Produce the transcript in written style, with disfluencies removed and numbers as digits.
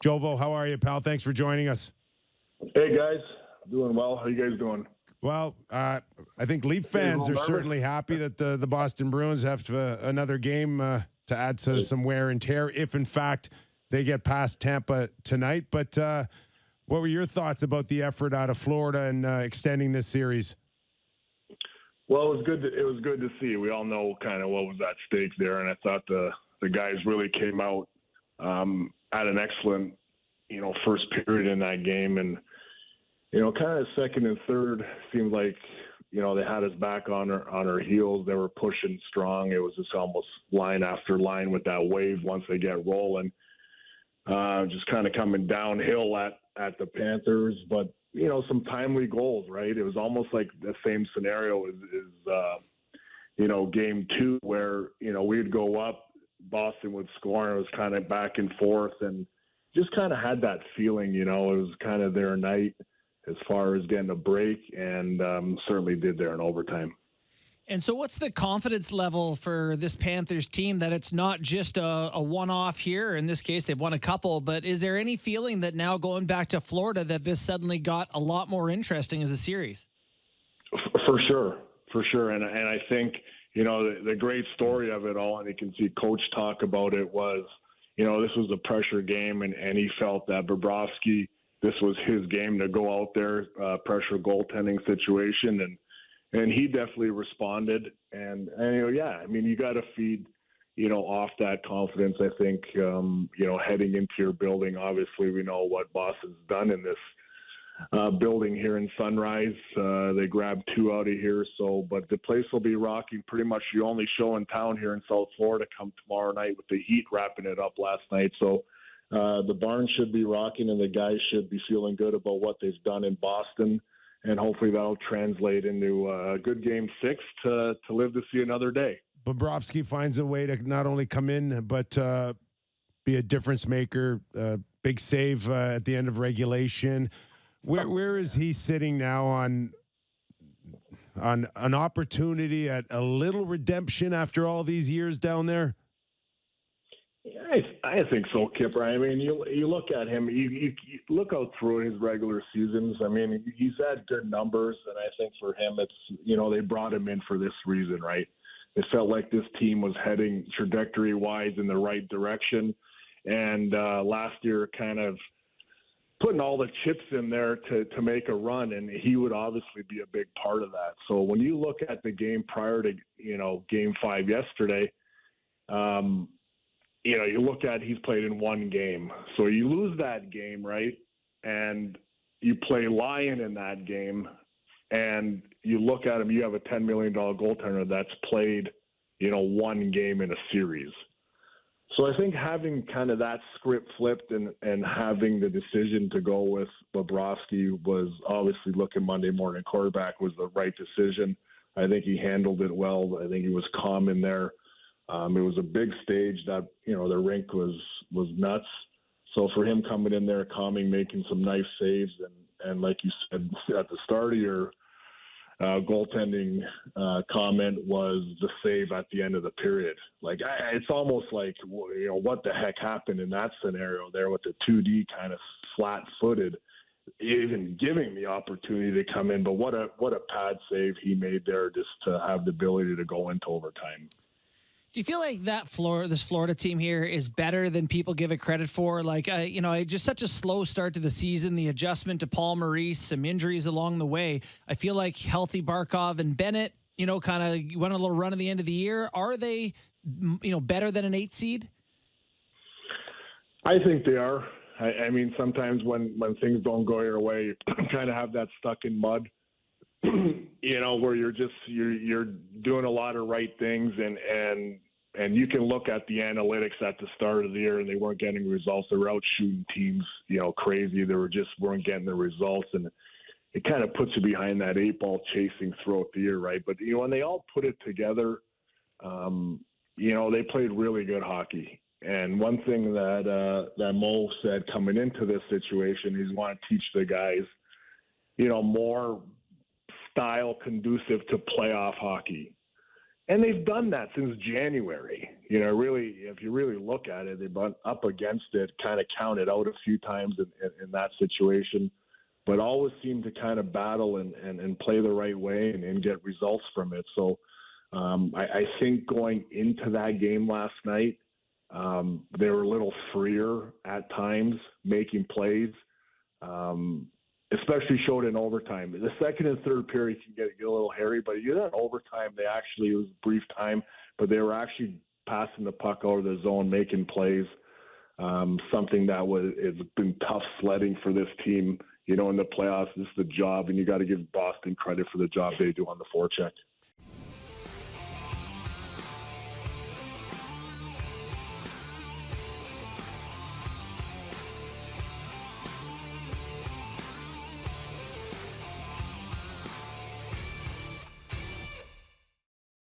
Jovo, how are you, pal? Thanks for joining us. Hey, guys. Doing well. How you guys doing? Well, I think Leaf fans are certainly happy that the Boston Bruins have another game to add to some wear and tear, if in fact they get past Tampa tonight. But what were your thoughts about the effort out of Florida and extending this series? Well, it was good to see. We all know kind of what was at stake there, and I thought the guys really came out at an excellent, first period in that game, and kind of second and third seemed like they had us back on our heels. They were pushing strong. It was just almost line after line with that wave once they get rolling. Just kind of coming downhill at the Panthers, but some timely goals, right? It was almost like the same scenario as game 2 where, we'd go up, Boston would score, and it was kind of back and forth, and just kind of had that feeling, it was kind of their night as far as getting a break, and certainly did there in overtime. And so what's the confidence level for this Panthers team that it's not just a one-off here? In this case, they've won a couple, but is there any feeling that now going back to Florida that this suddenly got a lot more interesting as a series? For sure. And I think, the great story of it all, and you can see Coach talk about it, was, this was a pressure game, and he felt that Bobrovsky, this was his game to go out there, pressure goaltending situation, and he definitely responded. And you got to feed, off that confidence. I think, heading into your building, obviously we know what Boston's done in this building here in Sunrise. They grabbed 2 out of here. But the place will be rocking. Pretty much the only show in town here in South Florida come tomorrow night with the Heat wrapping it up last night. So the barn should be rocking, and the guys should be feeling good about what they've done in Boston. And hopefully that'll translate into a good game 6 to live to see another day. Bobrovsky finds a way to not only come in, but be a difference maker. Big save at the end of regulation. Where is he sitting now on an opportunity at a little redemption after all these years down there? I think so, Kipper. I mean, you look at him, you look out through his regular seasons. I mean, he's had good numbers, and I think for him, it's, they brought him in for this reason, right? It felt like this team was heading trajectory-wise in the right direction, and last year kind of putting all the chips in there to make a run, and he would obviously be a big part of that. So when you look at the game prior to, game 5 yesterday, you look at he's played in 1 game. So you lose that game, right? And you play Lion in that game, and you look at him, you have a $10 million goaltender that's played, 1 game in a series. So I think having kind of that script flipped and having the decision to go with Bobrovsky was obviously, looking Monday morning quarterback, was the right decision. I think he handled it well. I think he was calm in there. It was a big stage that, the rink was nuts. So for him coming in there, calming, making some nice saves, and like you said at the start of your goaltending comment, was the save at the end of the period. Like, it's almost like, what the heck happened in that scenario there with the 2D kind of flat-footed, even giving the opportunity to come in. But what a pad save he made there, just to have the ability to go into overtime. Do you feel like this Florida team here is better than people give it credit for? Like, just such a slow start to the season, the adjustment to Paul Maurice, some injuries along the way. I feel like healthy Barkov and Bennett, kind of went on a little run at the end of the year. Are they, better than an 8 seed? I think they are. I mean, sometimes when things don't go your way, you kind of have that stuck in mud, where you're doing a lot of right things, and you can look at the analytics at the start of the year, and they weren't getting results. They were out shooting teams, crazy. They weren't getting the results, and it kind of puts you behind that 8-ball chasing throughout the year, right? But when they all put it together, they played really good hockey. And one thing that Mo said coming into this situation, he's want to teach the guys, more style conducive to playoff hockey. And they've done that since January. You know, really, if you really look at it, they've been up against it, kind of counted out a few times in that situation, but always seem to kind of battle and play the right way and get results from it. So I think going into that game last night, they were a little freer at times, making plays. Especially showed in overtime. The second and third period can get a little hairy, but you know, in overtime, it was a brief time, but they were actually passing the puck out of the zone, making plays. Something that it's been tough sledding for this team. You know, in the playoffs, this is the job, and you got to give Boston credit for the job they do on the forecheck.